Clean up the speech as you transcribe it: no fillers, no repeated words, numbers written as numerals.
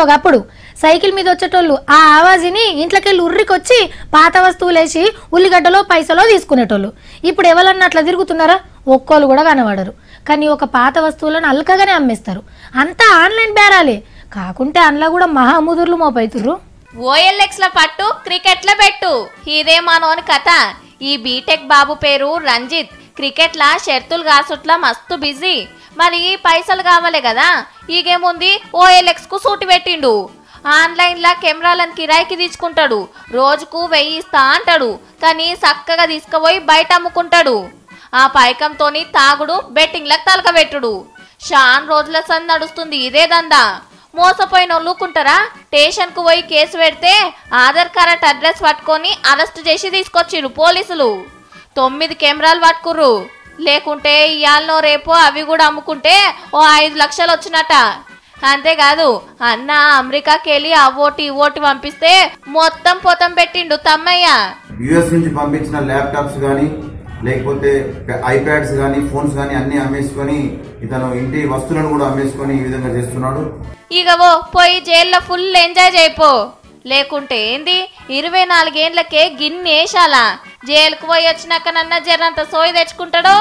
ఒకప్పుడు సైకిల్ మీద వచ్చేటోళ్ళు ఆ ఆవాజిని ఇంట్లోకెళ్ళి ఉర్రికొచ్చి పాత వస్తువులేసి ఉల్లిగడ్డలో పైసలో తీసుకునేటోళ్ళు. ఇప్పుడు ఎవరన్నా అట్లా తిరుగుతున్నారా? ఒక్కోళ్ళు కూడా కనబడరు. కానీ ఒక పాత వస్తువులను అల్కగానే అమ్మేస్తారు. అంతా ఆన్లైన్ బేరాలే. కాకుంటే అందులో కూడా మహాముదుర్లు మోపైతుర్రు. ఓఎల్ఎక్స్ ల పట్టు క్రికెట్ లో పెట్టు ఇదే మనోని కథ. ఈ బీటెక్ బాబు పేరు రంజిత్. క్రికెట్ లా షర్తులు కాసుట్లా మస్తు బిజీ. మరి పైసలు కావాలి కదా, ఈగేముంది ఓఎల్ఎక్స్ కు సూటి పెట్టిండు. ఆన్లైన్ లా కెమెరాలను కిరాయికి తీసుకుంటాడు. రోజుకు 1000 ఇస్తా అంటాడు. కానీ చక్కగా తీసుకుపోయి బయట అమ్ముకుంటాడు. ఆ పైకంతోని తాగుడు, బెట్టింగ్ లకు తలకబెట్టుడు. షాన్ రోజుల సంది నడుస్తుంది ఇదే దందా. మోసపోయిన వాళ్ళుకుంటారా? స్టేషన్ కు పోయి కేసు పెడితే ఆధార్ కార్డ్ అడ్రస్ పట్టుకొని అరెస్ట్ చేసి తీసుకొచ్చిరు పోలీసులు. 9 కెమెరాలు పట్టుకుర్రు. లేకుంటే ఇయాలనో రేపో అవి కూడా అమ్ముకుంటే ఓ 5 లక్షలు వచ్చినట. అంతేకాదు అన్న అమెరికాకి వెళ్ళి అవోటి ఇవోటి పంపిస్తే మొత్తం పొతం పెట్టిండు తమ్మయ్య. యుఎస్ నుంచి పంపించిన ల్యాప్టాప్స్ గానీ లేకపోతే ఐప్యాడ్స్ గానీ ఫోన్స్ గానీ అన్ని అమ్మేసుకొని ఇతను ఇంటి వస్తువులను కూడా అమ్మేసుకొని ఈ విధంగా చేస్తున్నాడు. ఇగవో పోయి జైల్లో ఫుల్ ఎంజాయ్ చేయిపో. లేకుంటే ఏంది 24 ఏళ్లకే గిన్నె వేసాలా? జైలుకు పోయి వచ్చినాక నన్న జరంత సోయి తెచ్చుకుంటాడో.